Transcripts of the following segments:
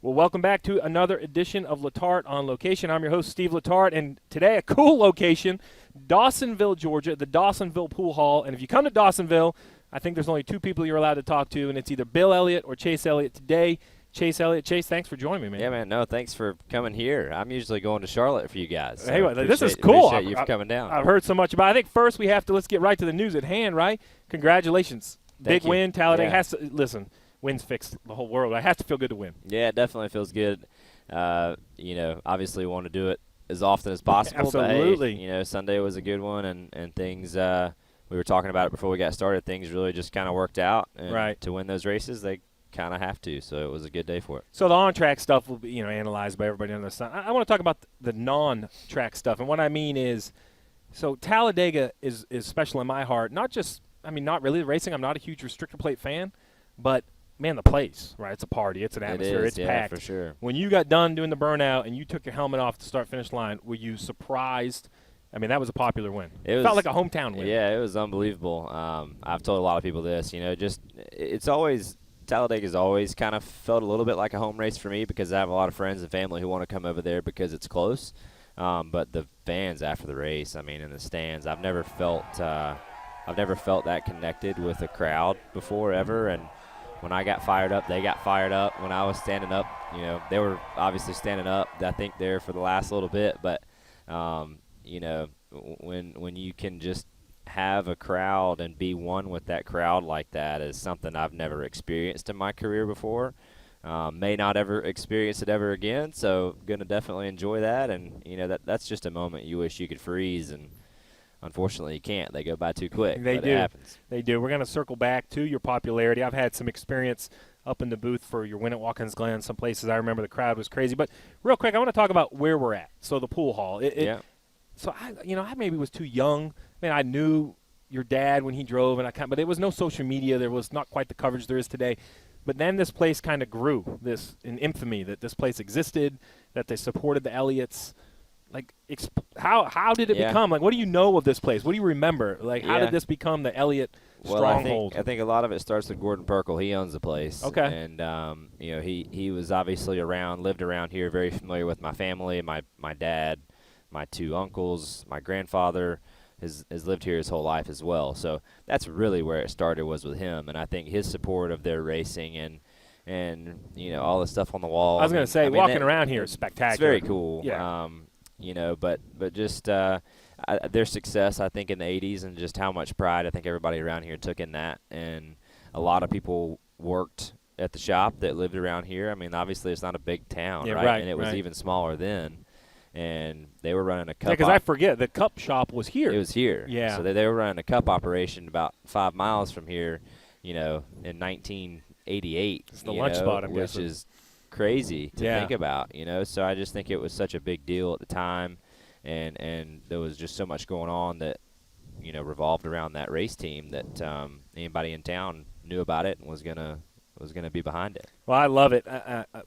Well, welcome back to another edition of Letarte on Location. I'm your host, Steve Letarte, and today a cool location, Dawsonville, Georgia, the Dawsonville Pool Hall. And if you come to Dawsonville, I think there's only two people you're allowed to talk to, and it's either Bill Elliott or Chase Elliott today. Chase Elliott. Chase, thanks for joining me, man. Yeah, man. No, thanks for coming here. I'm usually going to Charlotte for you guys. So hey, well, this is cool. Appreciate you for coming down. I've heard so much about it. I think first we have to let's get right to the news at hand, right? Congratulations. Thank Big you. win. Talladega Yeah. has to – listen, wins fix the whole world. It has to feel good to win. Yeah, it definitely feels good. Obviously we want to do it as often as possible. Absolutely. But, hey, Sunday was a good one, and things we were talking about it before we got started. Things really just kind of worked out. And right. To win those races, they kind of have to. So it was a good day for it. So the on-track stuff will be, analyzed by everybody on the sun. I want to talk about the non-track stuff. And what I mean is, so Talladega is special in my heart. Not really the racing. I'm not a huge restrictor plate fan, but man, the place, right? It's a party. It's an atmosphere. It's packed. For sure. When you got done doing the burnout and you took your helmet off to start-finish line, were you surprised? I mean, that was a popular win. It felt like a hometown win. Yeah, it was unbelievable. I've told a lot of people this. It's always Talladega's always kind of felt a little bit like a home race for me because I have a lot of friends and family who want to come over there because it's close. But the fans after the race, in the stands, I've never felt that connected with a crowd before ever. And when I got fired up, they got fired up. When I was standing up, they were obviously standing up, I think, there for the last little bit. But, when you can just have a crowd and be one with that crowd like that is something I've never experienced in my career before. May not ever experience it ever again, so going to definitely enjoy that. And, that's just a moment you wish you could freeze, and unfortunately, you can't. They go by too quick. They do. It happens. They do. We're going to circle back to your popularity. I've had some experience up in the booth for your win at Watkins Glen. Some places I remember the crowd was crazy. But real quick, I want to talk about where we're at. So the pool hall. Yeah. So I maybe was too young. I knew your dad when he drove, but there was no social media. There was not quite the coverage there is today. But then this place kind of grew in infamy that this place existed, that they supported the Elliots. How did it become? What do you know of this place? What do you remember? How did this become the Elliott stronghold? I think a lot of it starts with Gordon Perkle. He owns the place. Okay. And, he was obviously lived around here, very familiar with my family, my dad, my two uncles, my grandfather has lived here his whole life as well. So that's really where it started, was with him. And I think his support of their racing and all the stuff on the wall. I was going to say, walking around here is spectacular. It's very cool. Yeah. But just their success, I think, in the 80s, and just how much pride I think everybody around here took in that. And a lot of people worked at the shop that lived around here. Obviously it's not a big town, right? And it was even smaller then. And they were running a cup. Yeah, because I forget, the cup shop was here. It was here. Yeah. So they were running a cup operation about 5 miles from here, in 1988. It's the lunch spot, I'm which guessing. is crazy to think about, So I just think it was such a big deal at the time, and there was just so much going on that, revolved around that race team that anybody in town knew about it and was gonna be behind it. Well, I love it.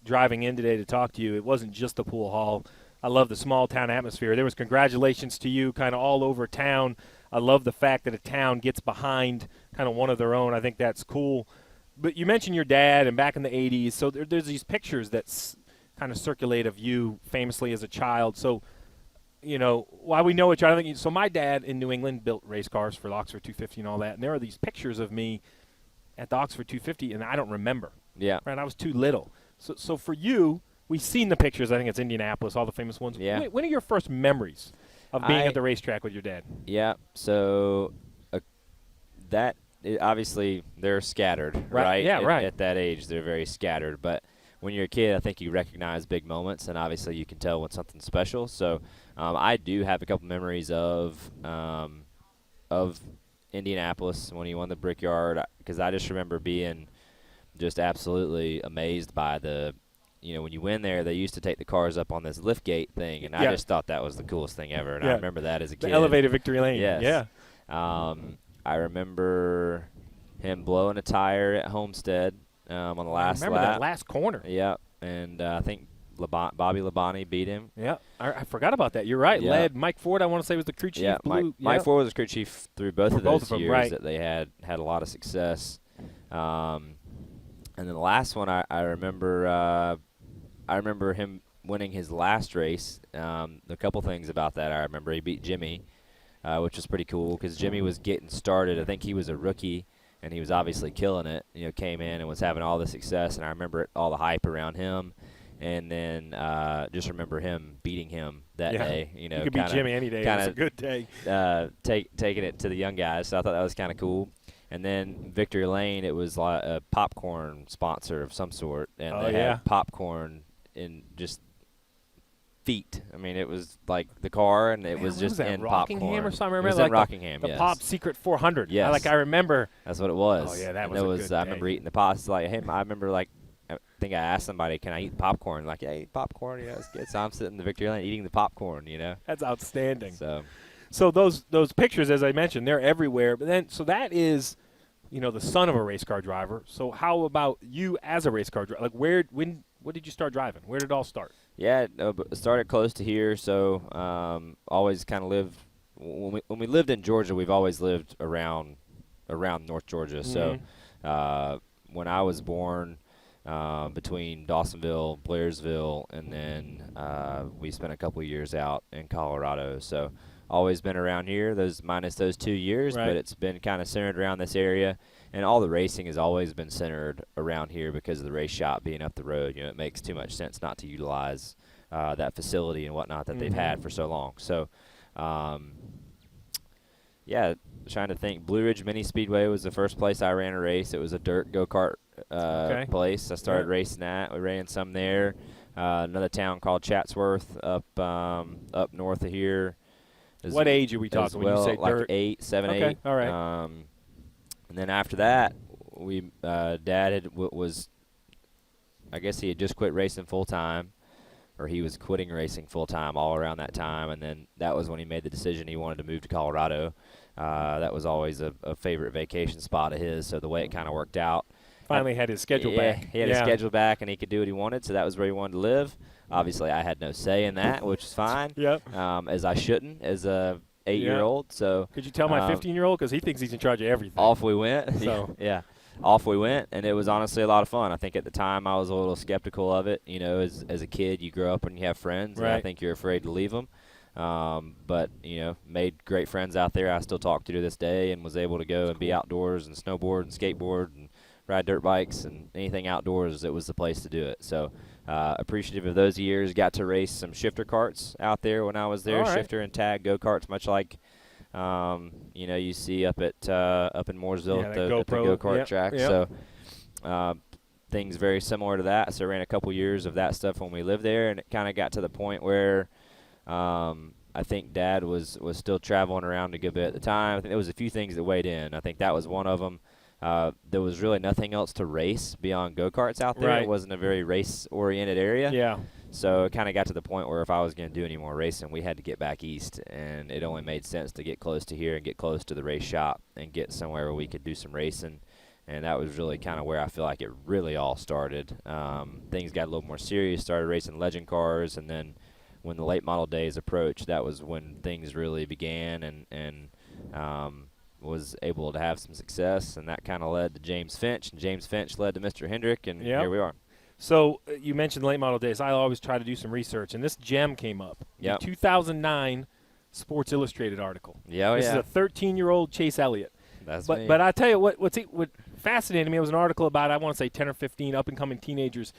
Driving in today to talk to you, it wasn't just the pool hall. I love the small town atmosphere. There was congratulations to you kind of all over town. I love the fact that a town gets behind kind of one of their own. I think that's cool. But you mentioned your dad and back in the 80s. So there's these pictures that kind of circulate of you famously as a child. So, why we know each other. So my dad in New England built race cars for the Oxford 250 and all that. And there are these pictures of me at the Oxford 250, and I don't remember. Yeah. Right, I was too little. So for you, we've seen the pictures. I think it's Indianapolis, all the famous ones. Yeah. When are your first memories of being at the racetrack with your dad? Yeah. So obviously they're scattered, right? Yeah, right. At that age, they're very scattered. But when you're a kid, I think you recognize big moments, and obviously you can tell when something's special. So I do have a couple memories of Indianapolis when he won the Brickyard, because I just remember being just absolutely amazed by when you win there, they used to take the cars up on this lift gate thing, and I just thought that was the coolest thing ever, and I remember that as a kid. The elevated victory lane. Yes. Yeah. I remember him blowing a tire at Homestead on the last lap. I remember that last corner. Yeah, and I think Bobby Labonte beat him. Yeah, I forgot about that. You're right. Yeah. Led Mike Ford, I want to say, was the crew chief. Yeah, Mike Ford was the crew chief through both of those years right. that they had a lot of success. And then the last one I remember I remember him winning his last race. A couple things about that I remember. He beat Jimmy, which was pretty cool because Jimmy was getting started. I think he was a rookie, and he was obviously killing it. Came in and was having all the success, and I remember all the hype around him. And then just remember him beating him that day. You could beat Jimmy any day. It was a good day. Taking it to the young guys, so I thought that was kind of cool. And then Victory Lane, it was like a popcorn sponsor of some sort, and they had popcorn in just feet. I mean, it was like the car, and it was just in Rockingham popcorn. or something. I remember it was like in Rockingham, the yes. Pop Secret 400. Yes. I remember. That's what it was. Oh, yeah, that and was a good day. I remember eating the pop. It's like, hey, I remember, like, I think I asked somebody, can I eat popcorn? Like, yeah, eat popcorn. It's good. So I'm sitting in the Victory Lane eating the popcorn, That's outstanding. So those pictures, as I mentioned, they're everywhere. But then, so that is, the son of a race car driver. So how about you as a race car driver? Like, what did you start driving? Where did it all start? Yeah, started close to here. So always kind of lived when we lived in Georgia. We've always lived around North Georgia. Mm-hmm. So when I was born, between Dawsonville, Blairsville, and then we spent a couple of years out in Colorado. So always been around here, minus those 2 years, right. But it's been kind of centered around this area. And all the racing has always been centered around here because of the race shop being up the road. It makes too much sense not to utilize that facility and whatnot that they've had for so long. So, trying to think. Blue Ridge Mini Speedway was the first place I ran a race. It was a dirt go-kart place. I started racing that. We ran some there. Another town called Chatsworth up north of here. What age are we talking when you say like dirt? 7, 8. Okay, all right. And then after that, Dad was, I guess he had just quit racing full time, or he was quitting racing full time all around that time. And then that was when he made the decision he wanted to move to Colorado. That was always a favorite vacation spot of his. So the way it kind of worked out. Finally had his schedule back. He had his schedule back, and he could do what he wanted. So that was where he wanted to live. Obviously, I had no say in that, which is fine. Yep. As I shouldn't, as a 8-year-old. So could you tell my 15-year-old, because he thinks he's in charge of everything? Off we went. So off we went, and it was honestly a lot of fun. I think at the time I was a little skeptical of it. As a kid, you grow up and you have friends, and I think you're afraid to leave them. But made great friends out there. I still talk to this day, and was able to go and be outdoors and snowboard and skateboard and ride dirt bikes and anything outdoors. It was the place to do it. So appreciative of those years. Got to race some shifter carts out there when I was there. Shifter and tag go-karts, much like you see up in Mooresville at the go-kart track. Yep. So things very similar to that. So I ran a couple years of that stuff when we lived there, and it kind of got to the point where I think Dad was still traveling around a good bit at the time. I think there was a few things that weighed in. I think that was one of them. There was really nothing else to race beyond go-karts out there. It wasn't a very race-oriented area. Yeah. So it kind of got to the point where if I was going to do any more racing, we had to get back east, and it only made sense to get close to here and get close to the race shop and get somewhere where we could do some racing. And that was really kind of where I feel like it really all started. Things got a little more serious, started racing legend cars, and then when the late model days approached, that was when things really began, and was able to have some success, and that kind of led to James Finch, and James Finch led to Mr. Hendrick, and here we are. So you mentioned late model days. I always try to do some research, and this gem came up. Yep. The 2009 Sports Illustrated article. This is a 13-year-old Chase Elliott. That's me. But I tell you what fascinated me, it was an article about, I want to say, 10 or 15 up-and-coming teenagers.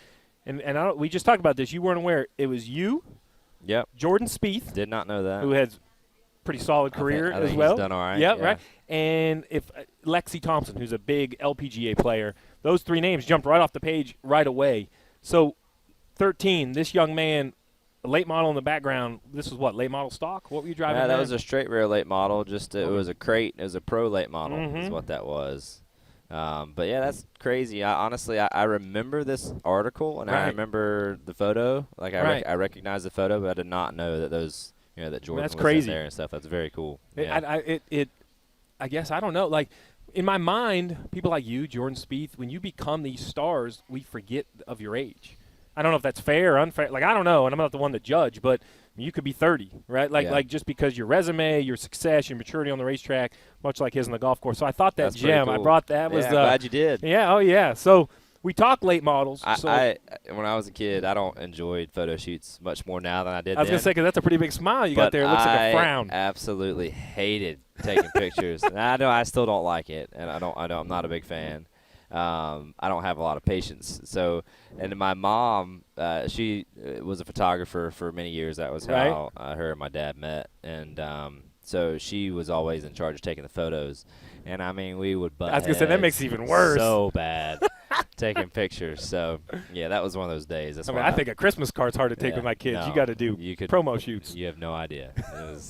And we just talked about this. You weren't aware. It was you, Jordan Spieth. Did not know that. Who has pretty solid career I think as well. He's done all right. Yep, right. And if Lexi Thompson, who's a big LPGA player, those three names jumped right off the page right away. So 13, this young man, a late model in the background. This was what, late model stock? What were you driving? Yeah, that then? was a straight rear late model. It was a crate. It was a pro late model is what that was. But yeah, that's crazy. I remember this article, and I remember the photo. Like I recognize the photo, but I did not know that those. That Jordan was crazy. In there and stuff. That's very cool. I guess, I don't know. Like, in my mind, people like you, Jordan Spieth, when you become these stars, we forget of your age. I don't know if that's fair or unfair. Like, I don't know, and I'm not the one to judge, but you could be 30, right? Like just because your resume, your success, your maturity on the racetrack, much like his on the golf course. So I thought that that's gem, cool. I brought that. I'm glad you did. Yeah, oh yeah. So we talk late models. When I was a kid, I don't enjoy photo shoots much more now than I did. I was going to say, because that's a pretty big smile you got there. It looks like a frown. I absolutely hated taking pictures. And I still don't like it, and I'm not a big fan. I don't have a lot of patience. So, and my mom, she was a photographer for many years. That was how her and my dad met, and so she was always in charge of taking the photos. And I mean, we would butt I was going to say, that makes it even worse. So bad. Taking pictures. So, yeah, that was one of those days. That's I think a Christmas card's hard to take with my kids. No, you got to do promo shoots. You have no idea.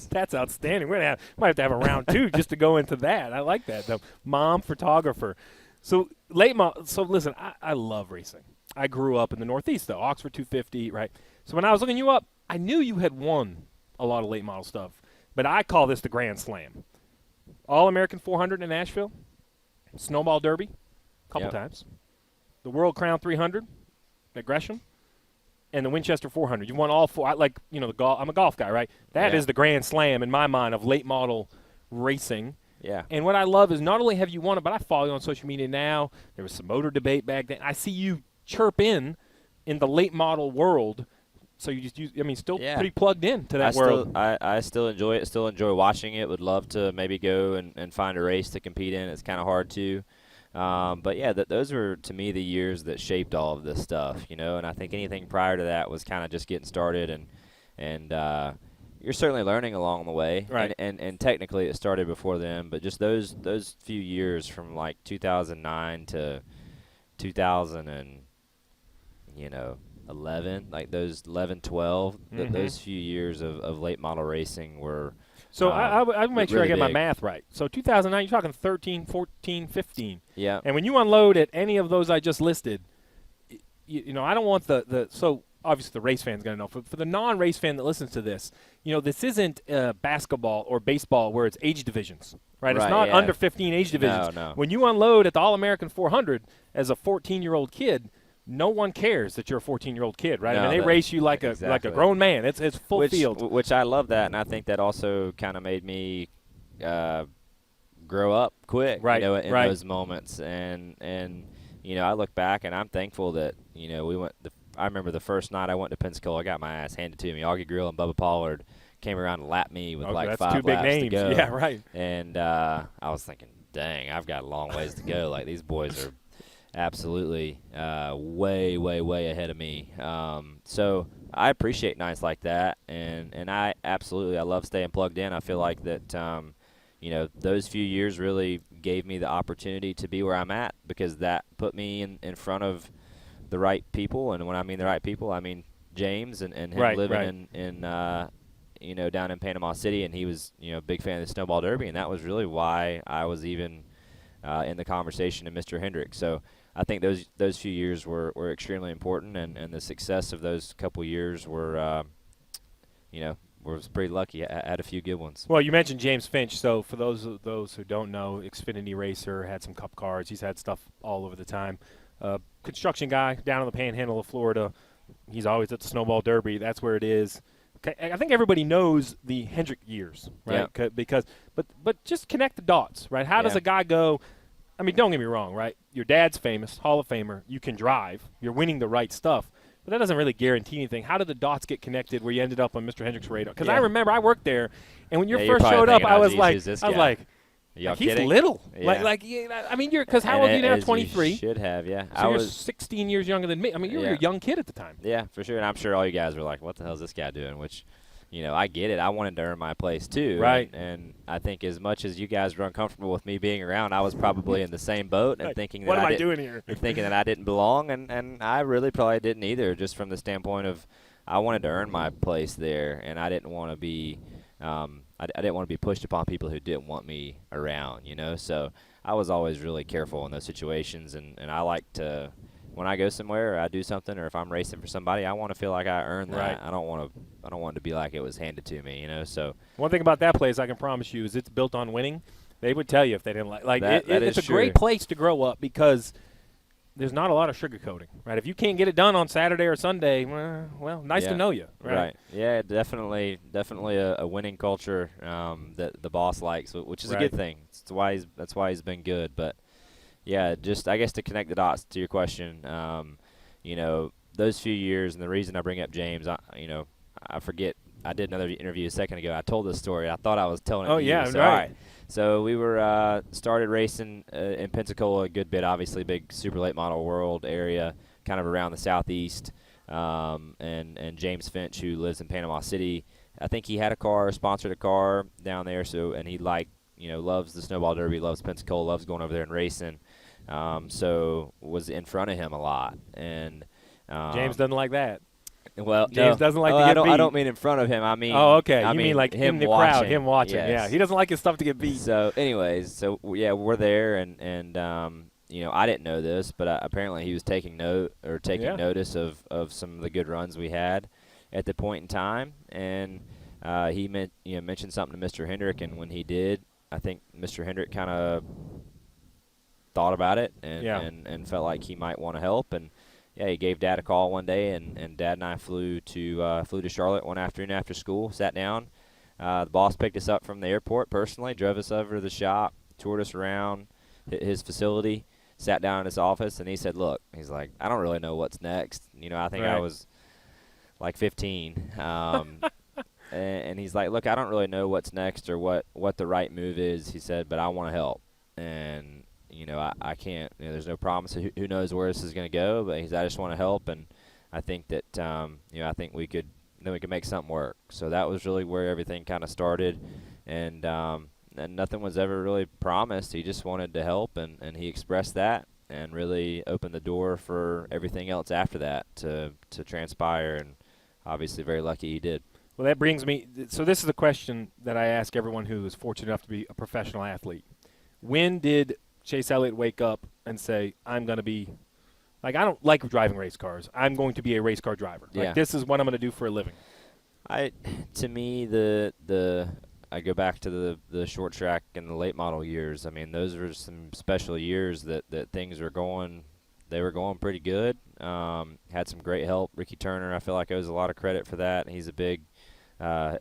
That's outstanding. Might have to have a round 2 just to go into that. I like that. The mom photographer. So listen, I love racing. I grew up in the Northeast, though, Oxford 250, right? So when I was looking you up, I knew you had won a lot of late model stuff, but I call this the Grand Slam. All-American 400 in Nashville, Snowball Derby, a couple times, the World Crown 300 at Gresham, and the Winchester 400. You won all 4. I'm a golf guy, right? That is the Grand Slam in my mind of late model racing. Yeah. And what I love is not only have you won it, but I follow you on social media now. There was some motor debate back then. I see you chirp in the late model world. So you just still pretty plugged in to that world. I still enjoy it. Still enjoy watching it. Would love to maybe go and find a race to compete in. It's kind of hard to. But yeah, those were to me the years that shaped all of this stuff, And I think anything prior to that was kind of just getting started, and you're certainly learning along the way. Right. And technically it started before then, but just those few years from like 2009 to 2011, like those 11, 12, those few years of late model racing were. So I'll make sure really I get my big. math right. So 2009, you're talking 13, 14, 15. Yeah. And when you unload at any of those I just listed, I don't want so obviously the race fan's going to know. For the non-race fan that listens to this, this isn't basketball or baseball where it's age divisions, right? It's not under 15 age divisions. No. When you unload at the All-American 400 as a 14-year-old kid, no one cares that you're a 14-year-old kid, right? No, they race you like a grown man. It's full field. Which I love that, and I think that also kind of made me grow up quick, right, in those moments. And I look back, and I'm thankful that we went. I remember the first night I went to Pensacola, I got my ass handed to me. Augie Grill and Bubba Pollard came around and lapped me with that's 5 two big laps names. to go. Yeah, right. And I was thinking, dang, I've got a long ways to go. Like, these boys are absolutely way, way, way ahead of me. So I appreciate nights like that, and I love staying plugged in. I feel like that, those few years really gave me the opportunity to be where I'm at, because that put me in front of the right people. And when I mean the right people, I mean James and him living in down in Panama City, and he was a big fan of the Snowball Derby, and that was really why I was even in the conversation to Mr. Hendricks. So I think those few years were extremely important, and the success of those couple years were was pretty lucky. I had a few good ones. Well, you mentioned James Finch. So for those who don't know, Xfinity racer, had some Cup cars. He's had stuff all over the time. Construction guy down in the Panhandle of Florida. He's always at the Snowball Derby. That's where it is. I think everybody knows the Hendrick years, right? Yeah. But just connect the dots, right? How does a guy go? I mean, don't get me wrong, right? Your dad's famous, Hall of Famer. You can drive. You're winning the right stuff. But that doesn't really guarantee anything. How did the dots get connected where you ended up on Mr. Hendrick's radar? Because I remember I worked there, and when you first showed up, I was like, he's little. Yeah. I mean, because how old are you now? 23. You should have, yeah. So you're 16 years younger than me. I mean, you were a young kid at the time. Yeah, for sure. And I'm sure all you guys were like, what the hell is this guy doing? Which, I get it. I wanted to earn my place too. Right. And I think as much as you guys were uncomfortable with me being around, I was probably in the same boat and thinking that what am I doing here? Thinking that I didn't belong, and I really probably didn't either, just from the standpoint of I wanted to earn my place there, and I didn't want to be I didn't want to be pushed upon people who didn't want me around, So I was always really careful in those situations, and I like to, when I go somewhere or I do something, or if I'm racing for somebody, I want to feel like I earned that. Right. I don't want it to be like it was handed to me, So one thing about that place, I can promise you, is it's built on winning. They would tell you if they didn't like that it's a great place to grow up, because there's not a lot of sugarcoating, right? If you can't get it done on Saturday or Sunday, well, nice to know you, right? Yeah, definitely a winning culture that the boss likes, which is a good thing. That's why he's been good. But Yeah, just I guess to connect the dots to your question, those few years, and the reason I bring up James, I forget. I did another interview a second ago. I told this story. I thought I was telling it to you. Yeah, so, right. All right. So we were started racing in Pensacola a good bit, obviously big super late model world area, kind of around the southeast. And James Finch, who lives in Panama City, I think he had a car, sponsored a car down there. So and he loves the snowball derby, loves Pensacola, loves going over there and racing. So was in front of him a lot. And James doesn't like that. Well, James doesn't like to get beat. I don't mean in front of him. I mean, you mean like him in the watching. crowd, him watching. Yes. Yeah, he doesn't like his stuff to get beat. So, anyways, we're there, and I didn't know this, but apparently he was taking notice of some of the good runs we had at the point in time, and he mentioned something to Mr. Hendrick, and when he did, I think Mr. Hendrick kind of thought about it and felt like he might want to help, and he gave Dad a call one day, and Dad and I flew to Charlotte one afternoon after school, sat down. The boss picked us up from the airport personally, drove us over to the shop, toured us around his facility, sat down in his office, and he said, look, he's like, I don't really know what's next. I think I was like 15. And he's like, look, I don't really know what's next or what the right move is, he said, but I want to help. And I can't. There's no promise. Who knows where this is going to go? But I just want to help, and I think that I think we could make something work. So that was really where everything kind of started, and nothing was ever really promised. He just wanted to help, and he expressed that, and really opened the door for everything else after that to transpire. And obviously, very lucky he did. Well, that brings me. So this is a question that I ask everyone who is fortunate enough to be a professional athlete. When did Chase Elliott wake up and say, I'm going to be – I don't like driving race cars. I'm going to be a race car driver. Yeah. This is what I'm going to do for a living. To me, I go back to the short track and the late model years. I mean, those were some special years that things were going – they were going pretty good. Had some great help. Ricky Turner, I feel like owes a lot of credit for that. He's a big I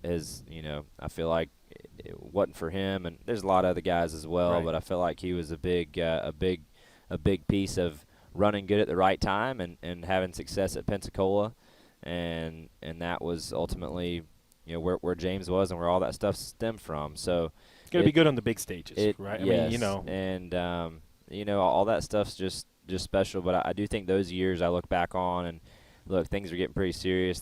feel like it wasn't for him, and there's a lot of other guys as well, right. But I feel like he was a big piece of running good at the right time and having success at Pensacola, and that was ultimately where James was and where all that stuff stemmed from. So it's going to be good on the big stages, right? Yes, I mean, and all that stuff's just special. But I do think those years I look back on, and look, things are getting pretty serious.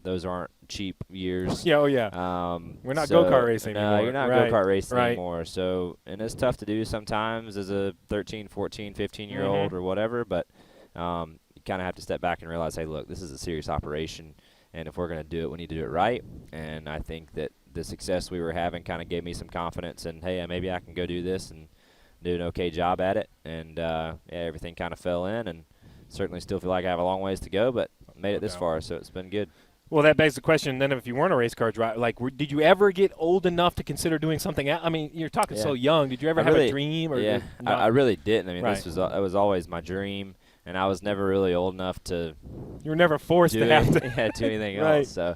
Those aren't cheap years. Yeah, we're not go-kart racing anymore. No, you're not right. go-kart racing right. anymore. So, and it's tough to do sometimes as a 13, 14, 15-year-old or whatever, but you kind of have to step back and realize, hey, look, this is a serious operation, and if we're going to do it, we need to do it right. And I think that the success we were having kind of gave me some confidence, and, hey, maybe I can go do this and do an okay job at it. And, everything kind of fell in, and certainly still feel like I have a long ways to go, but made it this far, so it's been good. Well, that begs the question, then, if you weren't a race car driver, did you ever get old enough to consider doing something else? I mean, you're talking so young. Did you ever have a dream? I really didn't. I mean, it was always my dream, and I was never really old enough to You were never forced to have to do anything right. else. So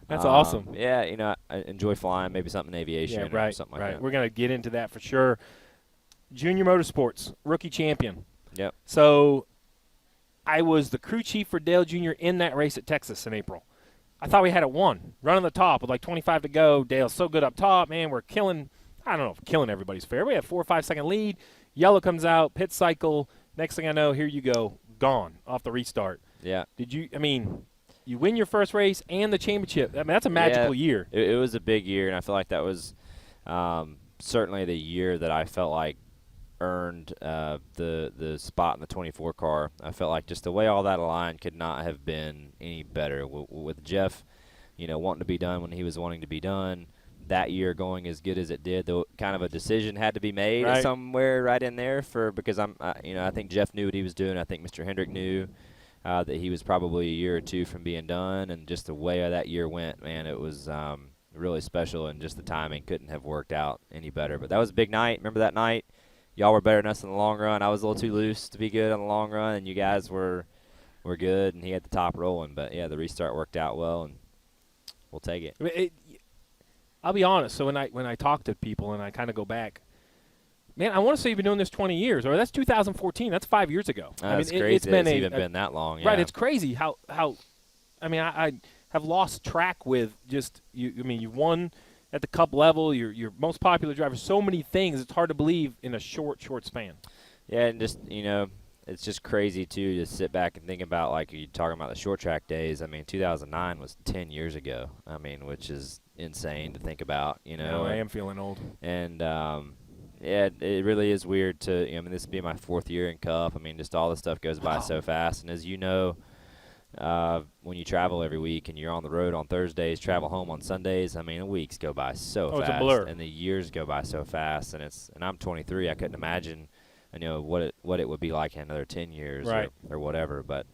that's awesome. Yeah, I enjoy flying, maybe something in aviation or something like that. We're going to get into that for sure. Junior Motorsports, rookie champion. Yep. So I was the crew chief for Dale Jr. in that race at Texas in April. I thought we had it won. Running the top with like 25 to go. Dale's so good up top, man. We're killing – I don't know if killing everybody's fair. We have 4 or 5 second lead. Yellow comes out, pit cycle. Next thing I know, here you go, gone off the restart. Yeah. You win your first race and the championship. I mean, that's a magical year. It was a big year, and I feel like that was certainly the year that I felt like earned the spot in the 24 car. I felt like just the way all that aligned could not have been any better. With Jeff, wanting to be done when he was wanting to be done, that year going as good as it did, though kind of a decision had to be made somewhere right in there because I think Jeff knew what he was doing. I think Mr. Hendrick knew that he was probably a year or two from being done, and just the way that year went, man, it was really special, and just the timing couldn't have worked out any better. But that was a big night. Remember that night? Y'all were better than us in the long run. I was a little too loose to be good on the long run, and you guys were good, and he had the top rolling. But, yeah, the restart worked out well, and we'll take it. I'll be honest. So when I talk to people and I kind of go back, man, I want to say you've been doing this 20 years, or that's 2014. That's 5 years ago. That's I mean, crazy. It's been it's even been that long. Yeah. Right, it's crazy how I mean, I have lost track with just you. I mean, you've won at the Cup level. You're most popular driver. So many things. It's hard to believe in a short span. Yeah, and just it's just crazy too to sit back and think about, like, you talking about the short track days. I mean, 2009 was 10 years ago. I mean, which is insane to think about. I am feeling old. And yeah, it really is weird to. I mean, this will be my 4th year in Cup. I mean, just all this stuff goes by so fast. And as you know, when you travel every week and you're on the road on Thursdays, travel home on Sundays, I mean, the weeks go by so fast. It's a blur. And the years go by so fast. And I'm 23. I couldn't imagine, what it would be like in another 10 years or whatever. But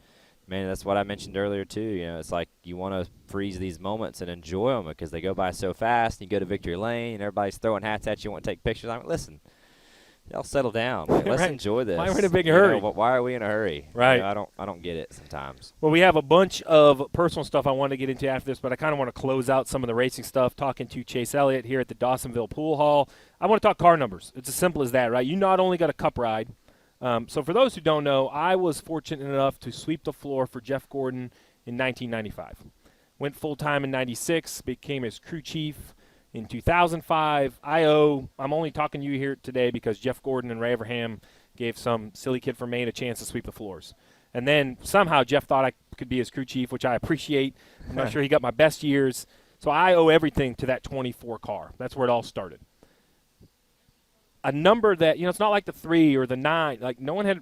man, that's what I mentioned earlier too. It's like you want to freeze these moments and enjoy them because they go by so fast. You go to victory lane and everybody's throwing hats at you, want to take pictures. I mean, listen, y'all settle down. Let's enjoy this. Why are we in a big hurry? Why are we in a hurry? Right. I don't get it sometimes. Well, we have a bunch of personal stuff I want to get into after this, but I kind of want to close out some of the racing stuff, talking to Chase Elliott here at the Dawsonville Pool Hall. I want to talk car numbers. It's as simple as that, right? You not only got a Cup ride. So for those who don't know, I was fortunate enough to sweep the floor for Jeff Gordon in 1995. Went full-time in 96, became his crew chief in 2005. I'm only talking to you here today because Jeff Gordon and Ray Abraham gave some silly kid from Maine a chance to sweep the floors. And then somehow Jeff thought I could be his crew chief, which I appreciate. I'm not sure he got my best years. So I owe everything to that 24 car. That's where it all started. A number that, it's not like the 3 or the 9. Like,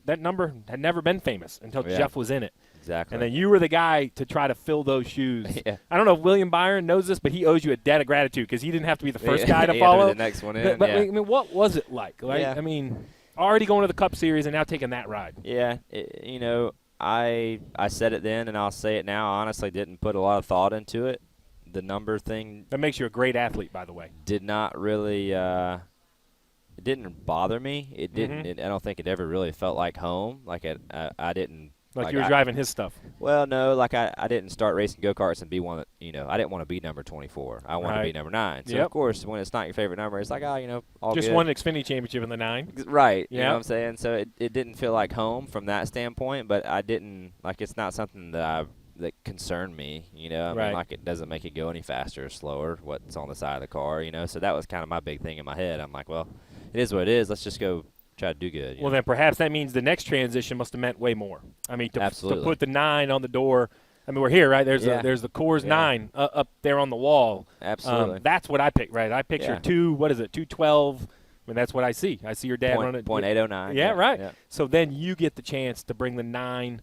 that number had never been famous until Jeff was in it. Exactly. And then you were the guy to try to fill those shoes. Yeah. I don't know if William Byron knows this, but he owes you a debt of gratitude because he didn't have to be the first guy to follow. The next one in. But I mean, what was it like? Right? Yeah. I mean, already going to the Cup Series and now taking that ride. Yeah. I said it then and I'll say it now. I honestly didn't put a lot of thought into it. The number thing. That makes you a great athlete, by the way. Did not really. It didn't bother me. It didn't. I don't think it ever really felt like home. Like I didn't. Like you were driving his stuff. Well, no. Like I didn't start racing go-karts and be one that, I didn't want to be number 24. I wanted to be number 9. So, of course, when it's not your favorite number, it's like, all just good. won an Xfinity championship in the 9. Right. You know what I'm saying? So it didn't feel like home from that standpoint, but I didn't, like, it's not something that concerned me, I mean, like, it doesn't make it go any faster or slower, what's on the side of the car, So that was kind of my big thing in my head. I'm like, well, it is what it is. Let's just go try to do good. Well, then perhaps that means the next transition must have meant way more. I mean, to put the 9 on the door. I mean, we're here, right? There's the Coors 9 up there on the wall. Absolutely. That's what I picked, right? I picture 212. I mean, that's what I see. I see your dad running. .809. Yeah, right. Yeah. So then you get the chance to bring the 9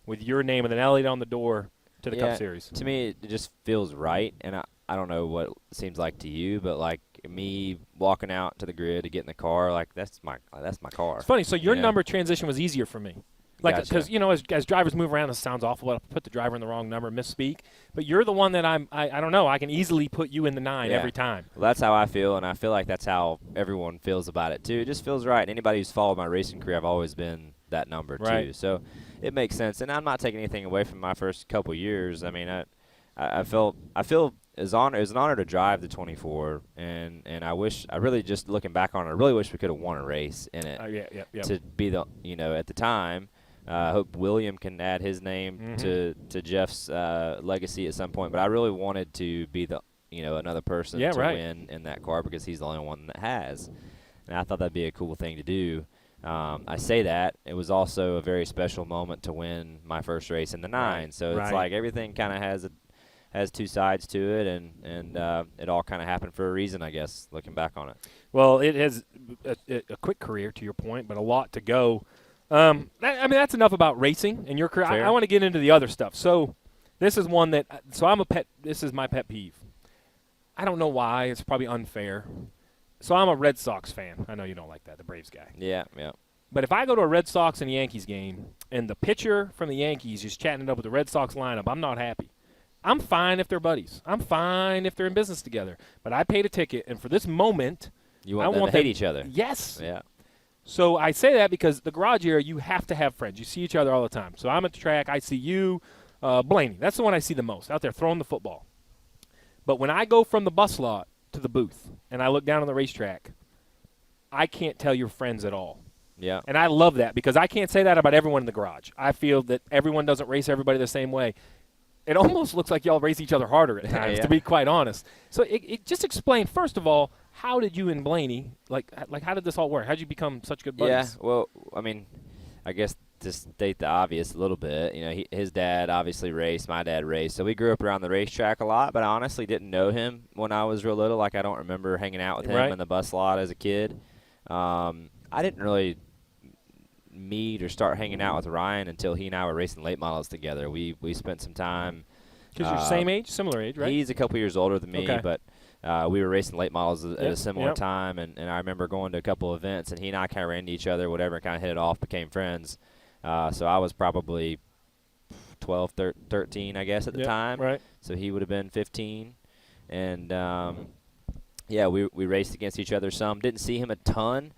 with your name and an Elliot on the door to the Cup Series. To me, it just feels right, and I don't know what it seems like to you, but like me walking out to the grid to get in the car, like that's my car. It's funny. So your number transition was easier for me. Like, because, as drivers move around, this sounds awful, but I'll put the driver in the wrong number, misspeak. But you're the one that I don't know, I can easily put you in the 9 every time. Well, that's how I feel, and I feel like that's how everyone feels about it, too. It just feels right. anybody who's followed my racing career, I've always been that number, too. So it makes sense. And I'm not taking anything away from my first couple years. I mean, I feel it was an honor to drive the 24, and I really just looking back on it, I really wish we could have won a race in it to be the, at the time. I hope William can add his name to Jeff's legacy at some point. But I really wanted to be the another person to win in that car because he's the only one that has. And I thought that'd be a cool thing to do. I say that. It was also a very special moment to win my first race in the 9. So it's like everything kind of has two sides to it, and it all kind of happened for a reason, I guess, looking back on it. Well, it has a quick career, to your point, but a lot to go. I mean, that's enough about racing and your career. I want to get into the other stuff. So this is one that – so this is my pet peeve. I don't know why. It's probably unfair. So I'm a Red Sox fan. I know you don't like that, the Braves guy. Yeah. But if I go to a Red Sox and Yankees game and the pitcher from the Yankees is chatting it up with the Red Sox lineup, I'm not happy. I'm fine if they're buddies. I'm fine if they're in business together. But I paid a ticket, and for this moment – you want them to hate each other. Yes. Yeah. So I say that because the garage area, you have to have friends. You see each other all the time. So I'm at the track. I see you, Blaney. That's the one I see the most, out there throwing the football. But when I go from the bus lot to the booth and I look down on the racetrack, I can't tell you're friends at all. Yeah. And I love that because I can't say that about everyone in the garage. I feel that everyone doesn't race everybody the same way. It almost looks like y'all race each other harder at times, to be quite honest. So it just explain, first of all, how did you and Blaney, like how did this all work? How did you become such good buddies? Yeah, well, I mean, I guess to state the obvious a little bit, his dad obviously raced, my dad raced, so we grew up around the racetrack a lot, but I honestly didn't know him when I was real little. Like, I don't remember hanging out with him in the bus lot as a kid. I didn't really meet or start hanging out with Ryan until he and I were racing late models together. We spent some time. Because you're same age, similar age, right? He's a couple years older than me, but we were racing late models at a similar Yep. time, and I remember going to a couple events, and he and I kind of ran into each other, whatever, and kind of hit it off, became friends. So I was probably 12, 13, I guess, at the time. Right. So he would have been 15. And, we raced against each other some. Didn't see him a ton.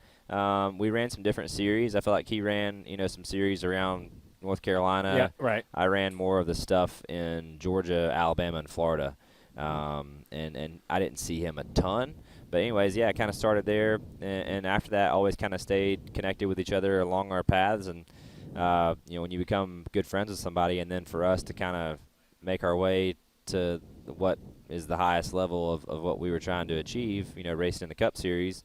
We ran some different series. I feel like he ran, some series around North Carolina. Yeah, right. I ran more of the stuff in Georgia, Alabama, and Florida. And I didn't see him a ton. But anyways, I kind of started there. And after that, always kind of stayed connected with each other along our paths. And, when you become good friends with somebody, and then for us to kind of make our way to what is the highest level of what we were trying to achieve, racing in the Cup Series,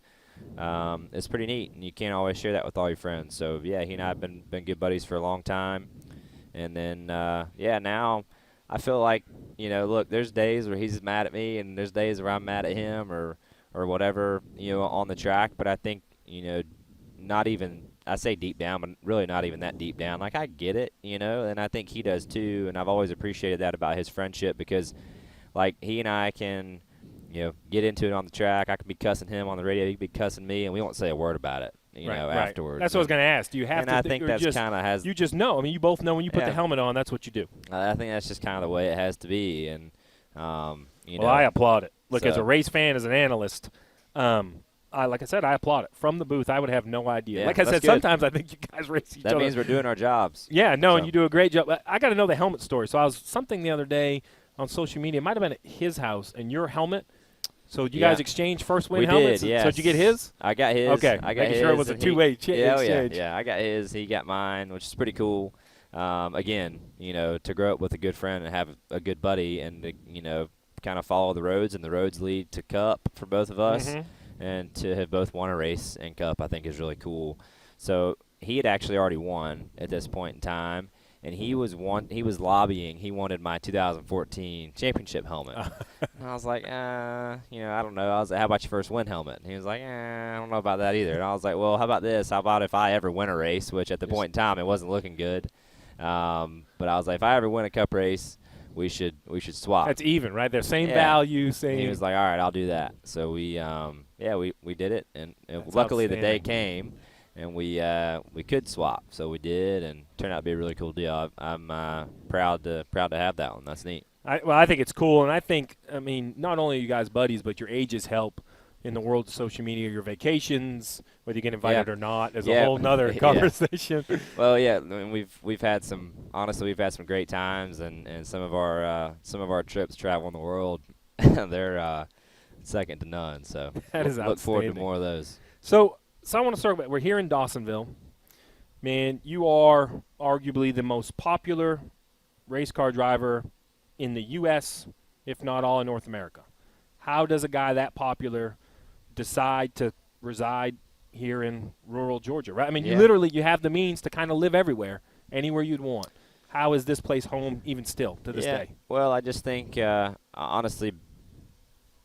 it's pretty neat, and you can't always share that with all your friends. So, he and I have been good buddies for a long time. And then, now I feel like, look, there's days where he's mad at me, and there's days where I'm mad at him or whatever, on the track. But I think, not even – I say deep down, but really not even that deep down. Like, I get it, and I think he does too. And I've always appreciated that about his friendship because, like, he and I can – get into it on the track. I could be cussing him on the radio. He could be cussing me, and we won't say a word about it, afterwards. That's what I was going to ask. Do you have and to? I think that's kind of has. You just know. I mean, you both know when you put the helmet on, that's what you do. I think that's just kind of the way it has to be, and Well, I applaud it. Look, as a race fan, as an analyst, like I said, I applaud it. From the booth, I would have no idea. Yeah, like I said, good. sometimes I think you guys race each other. That means we're doing our jobs. Yeah, no, and you do a great job. I got to know the helmet story. So I was something the other day on social media. It might have been at his house, and your helmet. So you guys exchange first win helmets? We did, yes. So did you get his? I got his. Okay. I got Making his. sure it was a two-way exchange. Yeah, I got his. He got mine, which is pretty cool. Again, to grow up with a good friend and have a good buddy and to, kind of follow the roads, and the roads lead to Cup for both of us. Mm-hmm. And to have both won a race in Cup, I think, is really cool. So he had actually already won at this point in time. And he was lobbying. He wanted my 2014 championship helmet. And I was like, I don't know. I was like, how about your first win helmet? And he was like, I don't know about that either. And I was like, well, how about this? How about if I ever win a race, which at the point in time it wasn't looking good. But I was like, if I ever win a Cup race, we should swap. That's even, right? They're same value, same. And he was like, all right, I'll do that. So we did it, and luckily the day came. And we could swap, so we did, and turned out to be a really cool deal. I'm proud to have that one. That's neat. I think it's cool, and I think, not only are you guys buddies, but your ages help in the world of social media. Your vacations, whether you get invited or not, is a whole nother conversation. Well, I mean, we've had some great times, and some of our trips traveling the world, they're second to none. So that is look forward to more of those. So I want to start with, we're here in Dawsonville. Man, you are arguably the most popular race car driver in the U.S., if not all in North America. How does a guy that popular decide to reside here in rural Georgia, right? I mean, you have the means to kind of live everywhere, anywhere you'd want. How is this place home even still to this day? Well, I just think, honestly,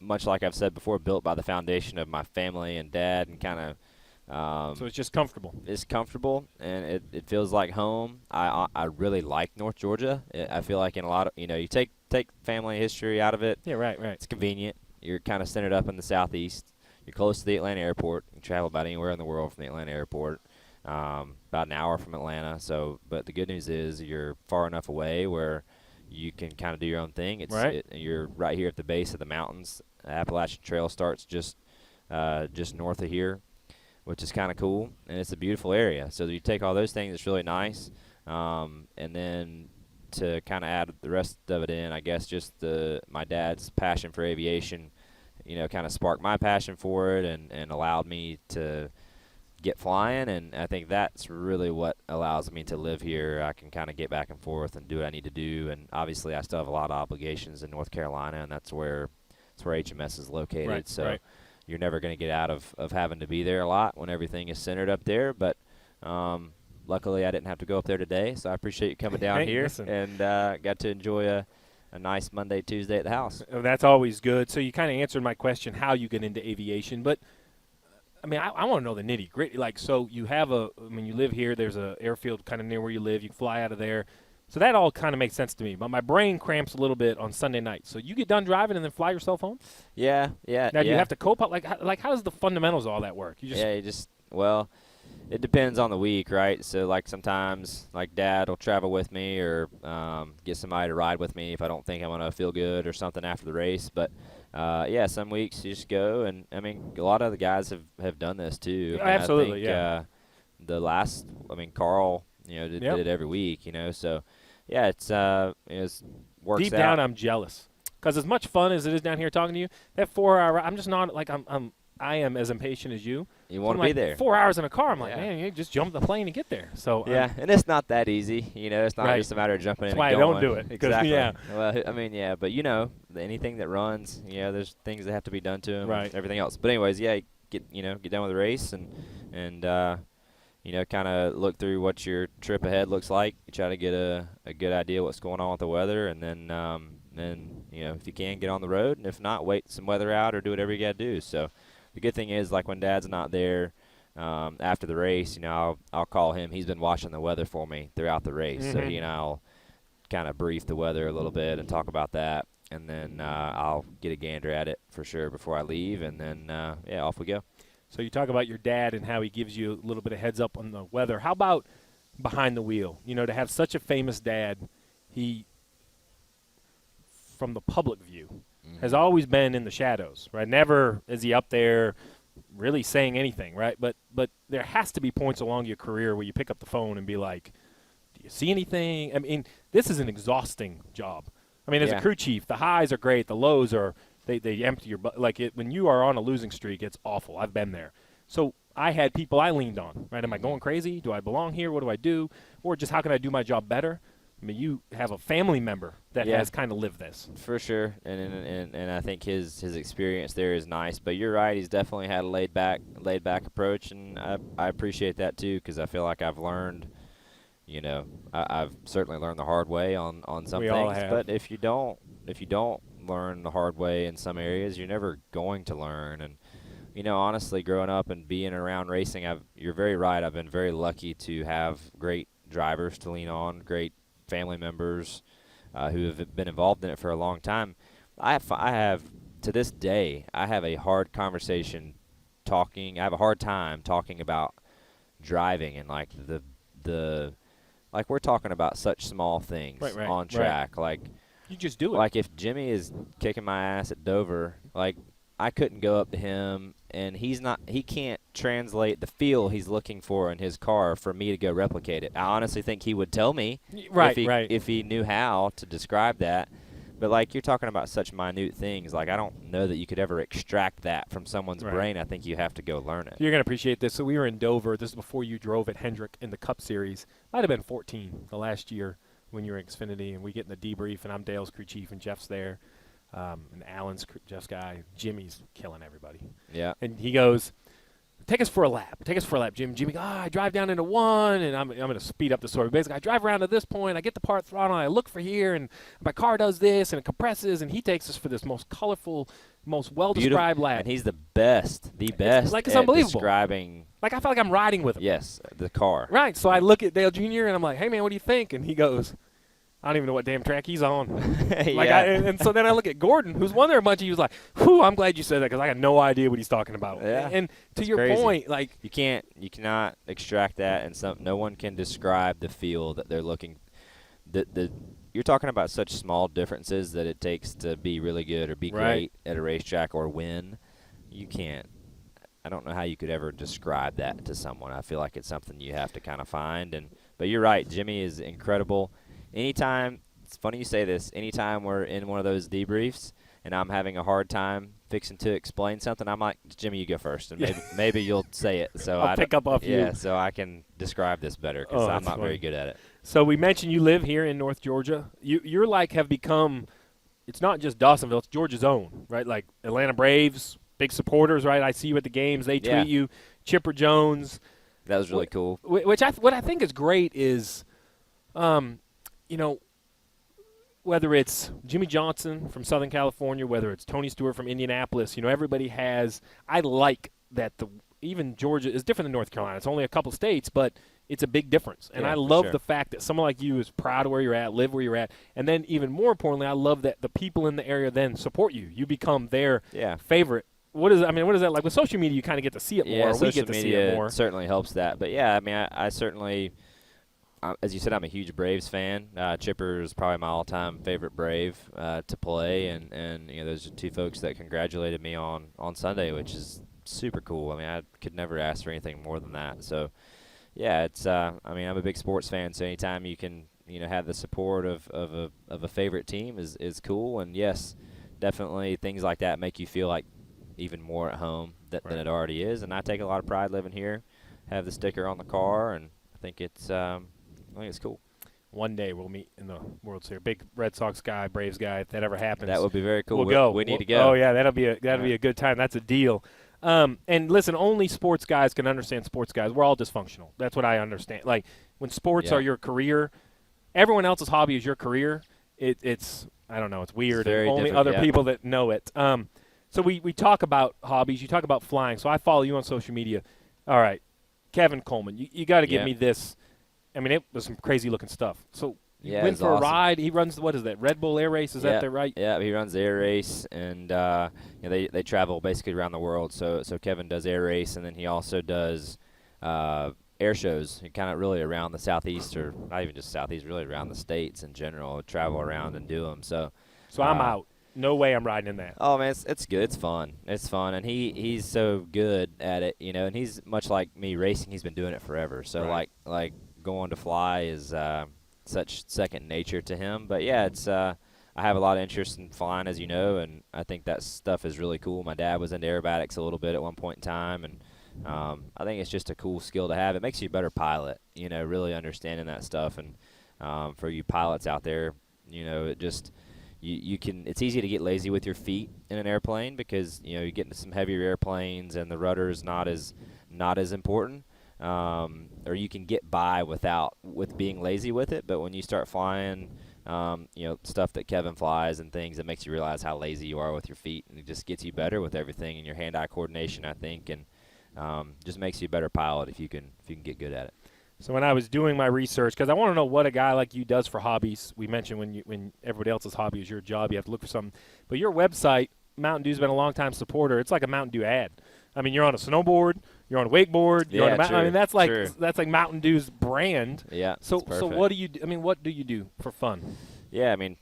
much like I've said before, built by the foundation of my family and dad, and kind of so it's just comfortable. It's comfortable, and it feels like home. I really like North Georgia. I feel like in a lot of, you take family history out of it. Yeah, right. It's convenient. You're kind of centered up in the southeast. You're close to the Atlanta airport. You can travel about anywhere in the world from the Atlanta airport. About an hour from Atlanta. So, but the good news is you're far enough away where you can kind of do your own thing. You're right here at the base of the mountains. The Appalachian Trail starts just north of here, which is kind of cool, and it's a beautiful area. So you take all those things, it's really nice. And then to kind of add the rest of it in, I guess just my dad's passion for aviation, kind of sparked my passion for it and allowed me to get flying, and I think that's really what allows me to live here. I can kind of get back and forth and do what I need to do, and obviously I still have a lot of obligations in North Carolina, and that's where HMS is located. Right, so right. you're never going to get out of having to be there a lot when everything is centered up there. But luckily I didn't have to go up there today, so I appreciate you coming down here and got to enjoy a nice Monday, Tuesday at the house. Oh, that's always good. So you kind of answered my question, how you get into aviation. But, I mean, I want to know the nitty-gritty. Like, so you have you live here. There's an airfield kind of near where you live. You fly out of there. So that all kind of makes sense to me. But my brain cramps a little bit on Sunday night. So you get done driving and then fly yourself home? Yeah. Now, do you have to cope up? Like how does the fundamentals of all that work? Well, it depends on the week, right? So, like, sometimes, like, Dad will travel with me or get somebody to ride with me if I don't think I'm going to feel good or something after the race. But, some weeks you just go. And, I mean, a lot of the guys have done this, too. Yeah, absolutely, I think, Carl, did it every week, So, yeah, it's works Deep out. down, I'm jealous. Because as much fun as it is down here talking to you, that 4-hour, I'm just not, like, I am as impatient as you. You want to be there. 4 hours in a car, I'm like, man, you just jump the plane and get there. So and it's not that easy. It's not just a matter of jumping in That's and why going. I don't do it. Exactly. Yeah. Well, I mean, but anything that runs, there's things that have to be done to them. Right. And everything else. But anyways, get done with the race and kind of look through what your trip ahead looks like. You try to get a good idea what's going on with the weather, and then if you can, get on the road, and if not, wait some weather out or do whatever you got to do. So the good thing is, like, when Dad's not there after the race, I'll call him. He's been watching the weather for me throughout the race, so he and I'll kind of brief the weather a little bit and talk about that, and then I'll get a gander at it for sure before I leave, and then off we go. So you talk about your dad and how he gives you a little bit of heads up on the weather. How about behind the wheel? To have such a famous dad, he, from the public view, has always been in the shadows, right? Never is he up there really saying anything, right? But there has to be points along your career where you pick up the phone and be like, do you see anything? I mean, this is an exhausting job. I mean, as a crew chief, the highs are great. The lows are they empty your butt. Like, when you are on a losing streak, it's awful. I've been there. So I had people I leaned on, right? Am I going crazy? Do I belong here? What do I do? Or just how can I do my job better? I mean, you have a family member that has kind of lived this. For sure, and I think his experience there is nice. But you're right; he's definitely had a laid back approach, and I appreciate that too, because I feel like I've learned, I've certainly learned the hard way on some things. All have. But if you don't learn the hard way in some areas, you're never going to learn. And honestly, growing up and being around racing, you're very right. I've been very lucky to have great drivers to lean on, great family members who have been involved in it for a long time. I have to this day, I have a hard time talking about driving and like the like we're talking about such small things on track. Like, you just do it. Like, if Jimmy is kicking my ass at Dover, like, I couldn't go up to him, and he can't translate the feel he's looking for in his car for me to go replicate it. I honestly think he would tell me if he knew how to describe that. But, like, you're talking about such minute things. Like, I don't know that you could ever extract that from someone's brain. I think you have to go learn it. You're going to appreciate this. So we were in Dover. This is before you drove at Hendrick in the Cup Series. Might have been 14, the last year when you were in Xfinity, and we get in the debrief, and I'm Dale's crew chief, and Jeff's there. And Alan's Jeff's guy. Jimmy's killing everybody. Yeah. And he goes, take us for a lap. Take us for a lap, Jim. Jimmy goes, I drive down into one, and I'm going to speed up the story. Basically, I drive around to this point, I get the part throttle, and I look for here, and my car does this, and it compresses, and he takes us for this most colorful, most well-described lap. And he's the best it's unbelievable. Describing. Like, I feel like I'm riding with him. Yes, the car. Right. So I look at Dale Jr., and I'm like, hey, man, what do you think? And he goes, I don't even know what damn track he's on. And so then I look at Gordon, who's won there a bunch. He was like, whew, I'm glad you said that, because I got no idea what he's talking about. Yeah, and to your crazy. point, like, you cannot extract that, and no one can describe the feel that they're looking. You're talking about such small differences that it takes to be really good or be great at a racetrack or win. You can't. I don't know how you could ever describe that to someone. I feel like it's something you have to kind of find. But you're right. Jimmy is incredible. Anytime, it's funny you say this, anytime we're in one of those debriefs and I'm having a hard time fixing to explain something, I'm like, Jimmy, you go first, and maybe you'll say it. So I'll pick up off you. Yeah, so I can describe this better because I'm not very good at it. So we mentioned you live here in North Georgia. You're like have become, it's not just Dawsonville, it's Georgia's own, right? Like Atlanta Braves, big supporters, right? I see you at the games. They tweet you. Chipper Jones. That was really cool. What I think is great is, whether it's Jimmy Johnson from Southern California, whether it's Tony Stewart from Indianapolis, everybody has – I like that even Georgia is different than North Carolina. It's only a couple states, but it's a big difference. And I love the fact that someone like you is proud of where you're at, live where you're at. And then even more importantly, I love that the people in the area then support you. You become their favorite. What is that like? With social media, you kind of get to see it more. Yeah, we get to see it more. Certainly helps that. But, yeah, I mean, I certainly – as you said, I'm a huge Braves fan. Chipper is probably my all-time favorite Brave to play, and those are two folks that congratulated me on Sunday, which is super cool. I mean, I could never ask for anything more than that. So, yeah, it's I'm a big sports fan, so anytime you can have the support of a favorite team is cool. And yes, definitely things like that make you feel like even more at home than it already is. And I take a lot of pride living here. Have the sticker on the car, and I think it's cool. One day we'll meet in the World Series. Big Red Sox guy, Braves guy. If that ever happens, that would be very cool. We'll go. We need to go. Oh yeah, that'll be a good time. That's a deal. And listen, only sports guys can understand sports guys. We're all dysfunctional. That's what I understand. Like when sports are your career, everyone else's hobby is your career. It's I don't know. It's weird. It's only other people that know it. So we talk about hobbies. You talk about flying. So I follow you on social media. All right, Kevin Coleman. You got to give me this. I mean, it was some crazy-looking stuff. So you went for a ride. He runs, what is that, Red Bull Air Race? Is that right? Yeah, he runs the Air Race, and they travel basically around the world. So Kevin does Air Race, and then he also does air shows kind of really around the Southeast, or not even just Southeast, really around the states in general, travel around and do them. So I'm out. No way I'm riding in that. Oh, man, it's good. It's fun. It's fun, and he's so good at it, and he's much like me racing. He's been doing it forever. So, like going to fly is such second nature to him. But, yeah, it's I have a lot of interest in flying, as you know, and I think that stuff is really cool. My dad was into aerobatics a little bit at one point in time, and I think it's just a cool skill to have. It makes you a better pilot, really understanding that stuff. And for you pilots out there, it just you can. It's easy to get lazy with your feet in an airplane because you get into some heavier airplanes and the rudder is not as important. Or you can get by with being lazy with it, but when you start flying, stuff that Kevin flies and things, it makes you realize how lazy you are with your feet, and it just gets you better with everything and your hand-eye coordination, I think, and just makes you a better pilot if you can get good at it. So when I was doing my research, because I want to know what a guy like you does for hobbies. We mentioned when everybody else's hobby is your job, you have to look for something. But your website, Mountain Dew's been a long-time supporter. It's like a Mountain Dew ad. I mean, you're on a snowboard, you're on a wakeboard, you're on a I mean, that's like Mountain Dew's brand. Yeah. So what do you do? I mean, what do you do for fun? Yeah, I mean,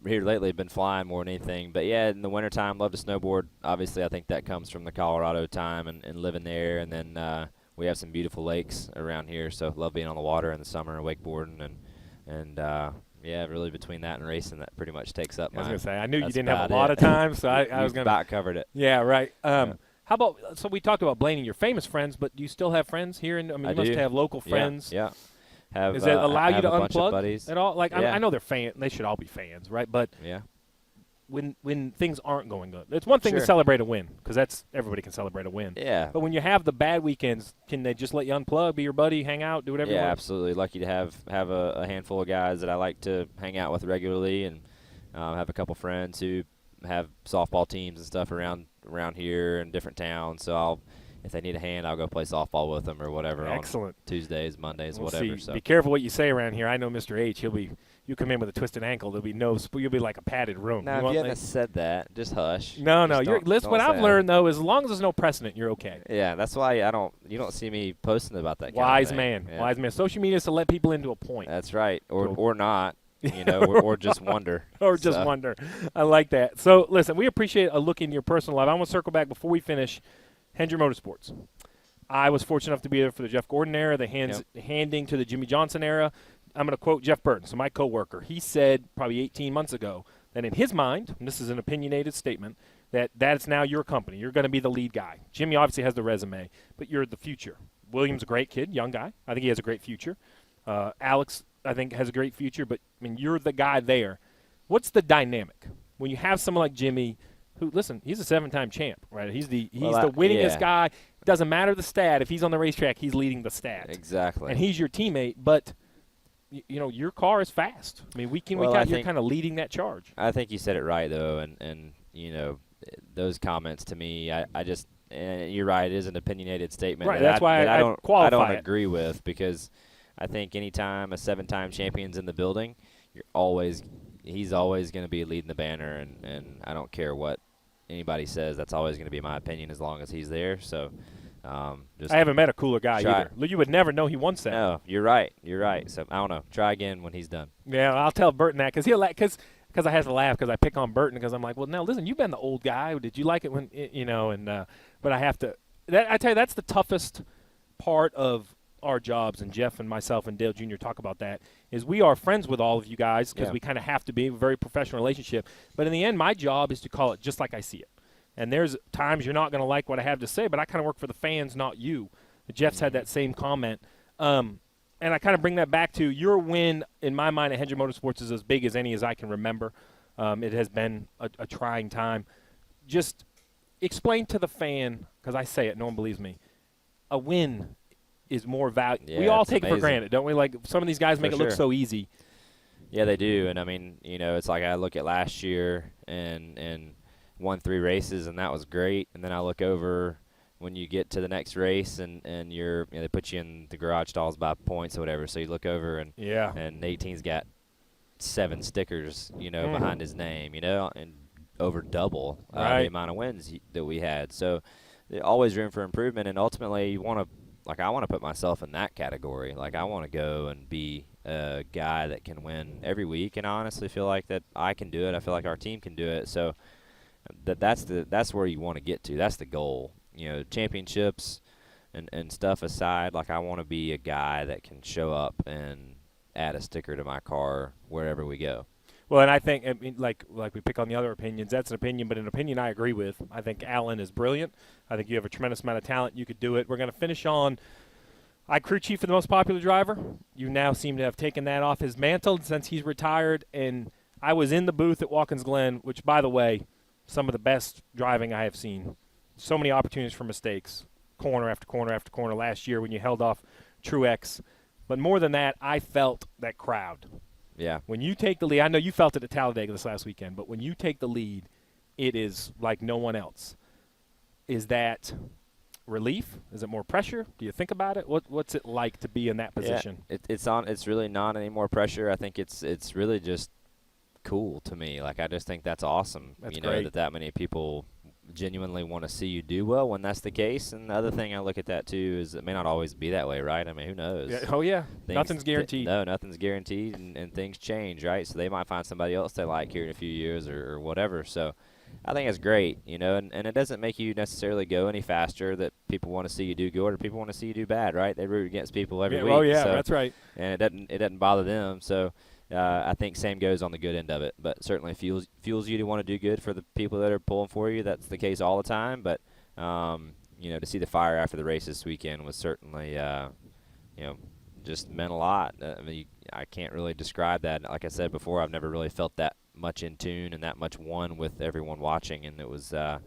here lately I've been flying more than anything. But, yeah, in the wintertime, love to snowboard. Obviously, I think that comes from the Colorado time and living there. And then we have some beautiful lakes around here, so love being on the water in the summer and wakeboarding. And yeah, really between that and racing, that pretty much takes up I was my – going to say, I knew you didn't have a lot of time, so I was going to – about covered it. Yeah, right. How about – so we talked about Blaney, your famous friends, but do you still have friends here? You must have local friends. Yeah. Does it allow you to unplug at all? Like, yeah. I know they're fans. They should all be fans, right? But yeah. When things aren't going good, it's one thing to celebrate a win because that's everybody can celebrate a win. Yeah. But when you have the bad weekends, can they just let you unplug, be your buddy, hang out, do whatever you want? Yeah, absolutely. Lucky to have a handful of guys that I like to hang out with regularly, and have a couple friends who have softball teams and stuff around here in different towns. So if they need a hand, I'll go play softball with them or whatever. Excellent. On Tuesdays, Mondays, we'll whatever. See. So be careful what you say around here. I know Mr. H. You come in with a twisted ankle, there'll be you'll be like a padded room. Now, if you haven't said that, just hush. No. Listen, what I've learned though, as long as there's no precedent, you're okay. Yeah, that's why you don't see me posting about that. Wise man. Social media is to let people into a point. That's right, or not. Or just wonder. Or just wonder. I like that. So, listen, we appreciate a look in your personal life. I want to circle back before we finish. Hendry Motorsports. I was fortunate enough to be there for the Jeff Gordon era, the handing to the Jimmy Johnson era. I'm going to quote Jeff Burton, so my coworker. He said probably 18 months ago, that in his mind, and this is an opinionated statement, that that's now your company. You're going to be the lead guy. Jimmy obviously has the resume, but you're the future. William's a great kid, young guy. I think he has a great future. Alex, I think, has a great future, but, I mean, you're the guy there. What's the dynamic when you have someone like Jimmy who, listen, he's a 7-time champ, right? He's the winningest guy. It doesn't matter the stat. If he's on the racetrack, he's leading the stat. Exactly. And he's your teammate, but you know, your car is fast. I mean, week in, week out, you're kind of leading that charge. I think you said it right, though, and you know, those comments to me, I just, and you're right, it is an opinionated statement. Right, that's why I don't agree with, because I think anytime a 7-time champion's in the building, he's always going to be leading the banner, and I don't care what anybody says. That's always going to be my opinion as long as he's there. So, I haven't met a cooler guy either. You would never know he won 7. No, you're right. You're right. So I don't know. Try again when he's done. Yeah, I'll tell Burton that because I have to laugh because I pick on Burton because I'm like, well, now listen, you've been the old guy. Did you like it when you know? And but I have to. I tell you, that's the toughest part of our jobs, and Jeff and myself and Dale Jr. talk about that, is we are friends with all of you guys because we kind of have to be a very professional relationship. But in the end, my job is to call it just like I see it. And there's times you're not going to like what I have to say, but I kind of work for the fans, not you. Jeff's had that same comment. And I kind of bring that back to your win, in my mind, at Hendrick Motorsports is as big as any as I can remember. It has been a trying time. Just explain to the fan, because I say it, no one believes me, a win is more valuable. Yeah, we all take amazing. it for granted, don't we? Like, some of these guys make it look so easy. Yeah, they do. And, I mean, you know, it's like I look at last year and won 3 races, and that was great. And then I look over when you get to the next race, and they put you in the garage stalls by points or whatever. So you look over, and 18's got 7 stickers, you know, behind his name, you know, and over double the amount of wins that we had. So there's always room for improvement, and ultimately you want to, like, I want to put myself in that category. Like, I want to go and be a guy that can win every week, and I honestly feel like that I can do it. I feel like our team can do it. So that's where you want to get to. That's the goal. You know, championships and stuff aside, like, I want to be a guy that can show up and add a sticker to my car wherever we go. Well, and I think, I mean, like we pick on the other opinions, that's an opinion, but an opinion I agree with. I think Alan is brilliant. I think you have a tremendous amount of talent. You could do it. We're going to finish on crew chief for the most popular driver. You now seem to have taken that off his mantle since he's retired, and I was in the booth at Watkins Glen, which, by the way, some of the best driving I have seen. So many opportunities for mistakes, corner after corner after corner last year when you held off Truex. But more than that, I felt that crowd. Yeah. When you take the lead, I know you felt it at Talladega this last weekend, but when you take the lead, it is like no one else. Is that relief? Is it more pressure? Do you think about it? What's it like to be in that position? Yeah, it's really not any more pressure. I think it's really just cool to me. Like, I just think that's awesome. That's great. Know that many people genuinely want to see you do well when that's the case. And the other thing I look at that too is it may not always be that way, right? I mean, who knows? Yeah. Oh yeah, nothing's guaranteed. No, nothing's guaranteed, and things change, right? So they might find somebody else they like here in a few years or whatever. So I think it's great, you know, and it doesn't make you necessarily go any faster that people want to see you do good or people want to see you do bad, right? They root against people every week. Oh yeah, so, that's right. And it doesn't bother them. So I think same goes on the good end of it, but certainly fuels you to want to do good for the people that are pulling for you. That's the case all the time, but you know, to see the fire after the race this weekend was certainly you know, just meant a lot. I mean, I can't really describe that. Like I said before, I've never really felt that much in tune and that much one with everyone watching, and it was a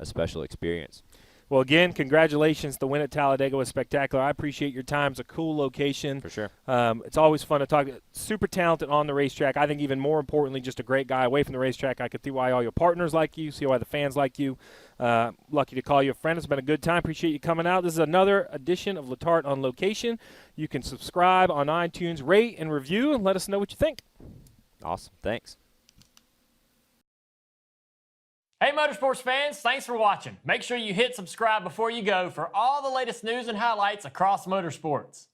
special experience. Well, again, congratulations. The win at Talladega was spectacular. I appreciate your time. It's a cool location. For sure. It's always fun to talk. Super talented on the racetrack. I think even more importantly, just a great guy away from the racetrack. I could see why all your partners like you, see why the fans like you. Lucky to call you a friend. It's been a good time. Appreciate you coming out. This is another edition of Letarte on Location. You can subscribe on iTunes, rate and review, and let us know what you think. Awesome. Thanks. Hey Motorsports fans, thanks for watching. Make sure you hit subscribe before you go for all the latest news and highlights across motorsports.